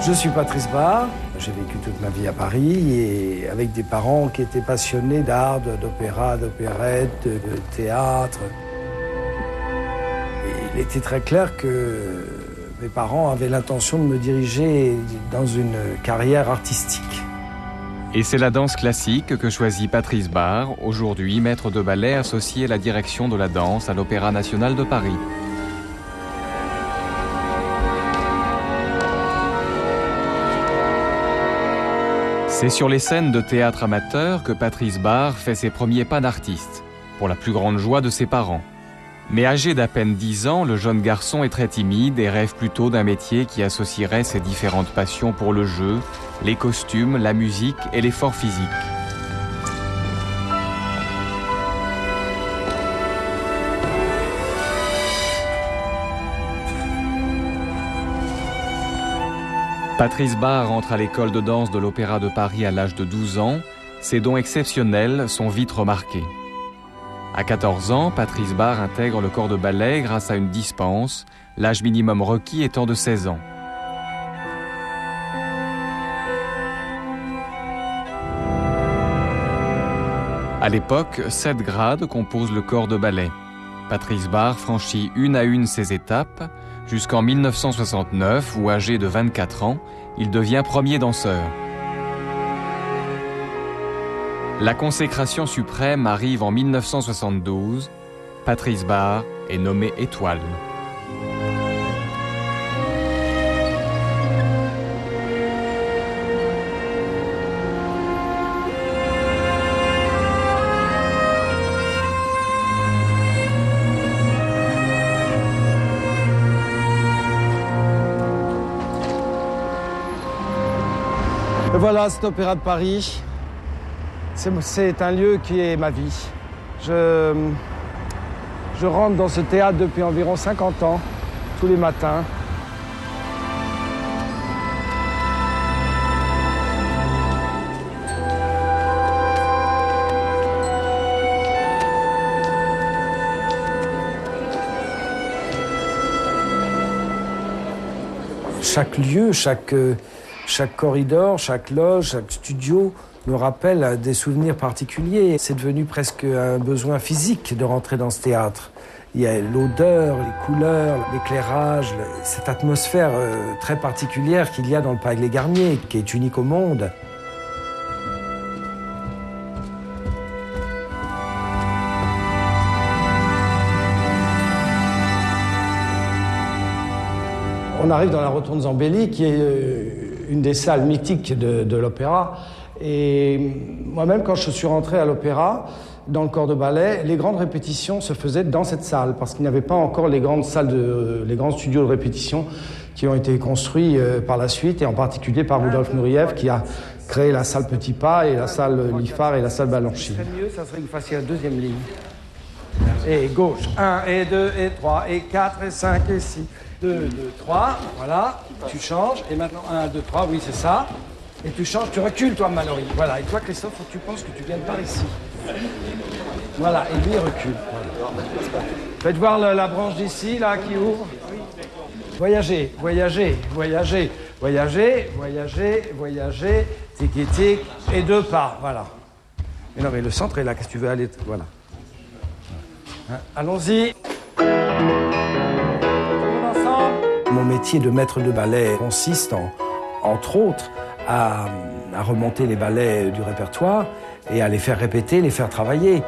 Je suis Patrice Barre, j'ai vécu toute ma vie à Paris et avec des parents qui étaient passionnés d'art, d'opéra, d'opérette, de théâtre. Et il était très clair que mes parents avaient l'intention de me diriger dans une carrière artistique. Et c'est la danse classique que choisit Patrice Barre, aujourd'hui maître de ballet associé à la direction de la danse à l'Opéra national de Paris. C'est sur les scènes de théâtre amateur que Patrice Barre fait ses premiers pas d'artiste, pour la plus grande joie de ses parents. Mais âgé d'à peine 10 ans, le jeune garçon est très timide et rêve plutôt d'un métier qui associerait ses différentes passions pour le jeu, les costumes, la musique et l'effort physique. Patrice Barre entre à l'école de danse de l'Opéra de Paris à l'âge de 12 ans. Ses dons exceptionnels sont vite remarqués. À 14 ans, Patrice Barre intègre le corps de ballet grâce à une dispense, l'âge minimum requis étant de 16 ans. À l'époque, 7 grades composent le corps de ballet. Patrice Barre franchit une à une ces étapes, jusqu'en 1969 où, âgé de 24 ans, il devient premier danseur. La consécration suprême arrive en 1972. Patrice Barre est nommé étoile. Et voilà, cet Opéra de Paris, c'est un lieu qui est ma vie. Je rentre dans ce théâtre depuis environ 50 ans, tous les matins. Chaque lieu, chaque corridor, chaque loge, chaque studio me rappelle des souvenirs particuliers. C'est devenu presque un besoin physique de rentrer dans ce théâtre. Il y a l'odeur, les couleurs, l'éclairage, cette atmosphère très particulière qu'il y a dans le Palais Garnier, qui est unique au monde. On arrive dans la Rotonde Zambelli, qui est une des salles mythiques de l'opéra. Et moi-même, quand je suis rentré à l'opéra, dans le corps de ballet, les grandes répétitions se faisaient dans cette salle, parce qu'il n'y avait pas encore les grands studios de répétition qui ont été construits par la suite, et en particulier par Rudolf Nureyev, qui a créé la salle Petit Pas, et la salle Liffard, et la salle Balanchine. Ce serait mieux, ça serait que vous fassiez la deuxième ligne. Et gauche, 1, et 2, et 3, et 4, et 5, et 6. 2, 2, 3, voilà, tu changes, et maintenant 1, 2, 3, oui c'est ça, et tu changes, tu recules toi Mallory, voilà, et toi Christophe, faut que tu penses que tu viennes par ici. Voilà, et lui il recule. Voilà. Faites voir la branche d'ici, là, qui ouvre. Voyagez, voyagez, voyagez, voyagez, voyagez, voyagez, tic, et 2 pas, voilà. Mais non mais le centre est là, qu'est-ce que tu veux aller, voilà. Hein, allons-y. Mon métier de maître de ballet consiste, entre autres, à remonter les ballets du répertoire et à les faire répéter, les faire travailler.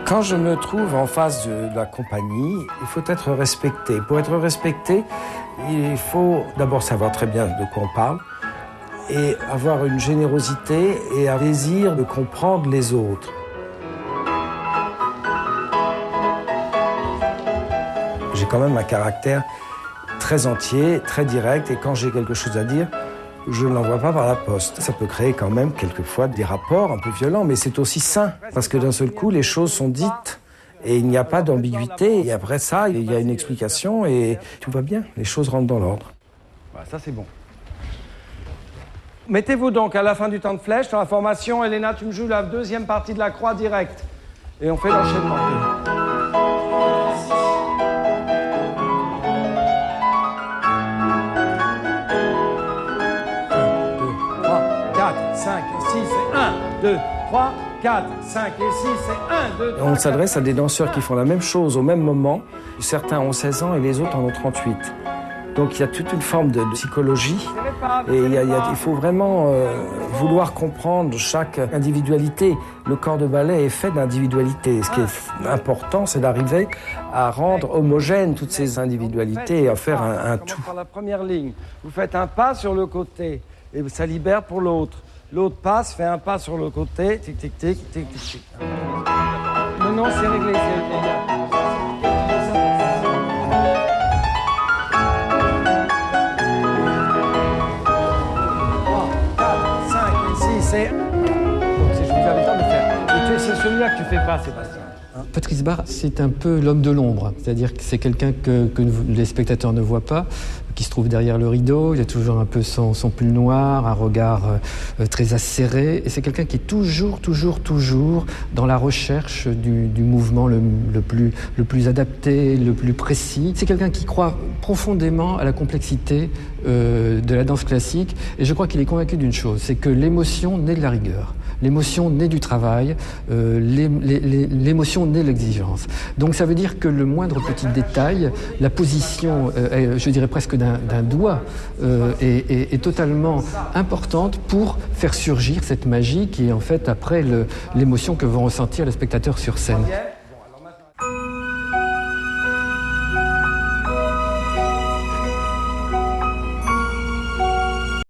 Quand je me trouve en face de la compagnie, il faut être respecté. Pour être respecté, il faut d'abord savoir très bien de quoi on parle et avoir une générosité et un désir de comprendre les autres. J'ai quand même un caractère très entier, très direct, et quand j'ai quelque chose à dire, je ne l'envoie pas par la poste. Ça peut créer quand même quelquefois des rapports un peu violents, mais c'est aussi sain, parce que d'un seul coup, les choses sont dites, et il n'y a pas d'ambiguïté, et après ça, il y a une explication, et tout va bien, les choses rentrent dans l'ordre. Voilà, ça c'est bon. Mettez-vous donc à la fin du temps de flèche, dans la formation, Elena, tu me joues la deuxième partie de la croix directe, et on fait l'enchaînement. 2, 3, 4, 5 et 6, c'est 1, 2, 3, On s'adresse à des danseurs qui font la même chose au même moment. Certains ont 16 ans et les autres en ont 38. Donc il y a toute une forme de psychologie et il faut vraiment vouloir comprendre chaque individualité. Le corps de ballet est fait d'individualité. Ce qui est important, c'est d'arriver à rendre homogène toutes ces individualités et à faire un tout. Par la première ligne, vous faites un pas sur le côté et ça libère pour l'autre. L'autre passe, fait un pas sur le côté, tic tic tic tic tic tic. Non, c'est réglé, c'est réglé. 6 et... Donc je vous avais le temps de faire. Et c'est celui-là que tu fais pas, Sébastien. Patrice Barre, c'est un peu l'homme de l'ombre, c'est-à-dire que c'est quelqu'un que les spectateurs ne voient pas, qui se trouve derrière le rideau, il a toujours un peu son pull noir, un regard très acéré, et c'est quelqu'un qui est toujours dans la recherche du mouvement le plus adapté, le plus précis. C'est quelqu'un qui croit profondément à la complexité de la danse classique, et je crois qu'il est convaincu d'une chose, c'est que l'émotion naît de la rigueur. L'émotion naît du travail, l'émotion naît de l'exigence. Donc ça veut dire que le moindre petit détail, la position, je dirais presque d'un doigt, est totalement importante pour faire surgir cette magie qui est en fait après l'émotion que vont ressentir les spectateurs sur scène.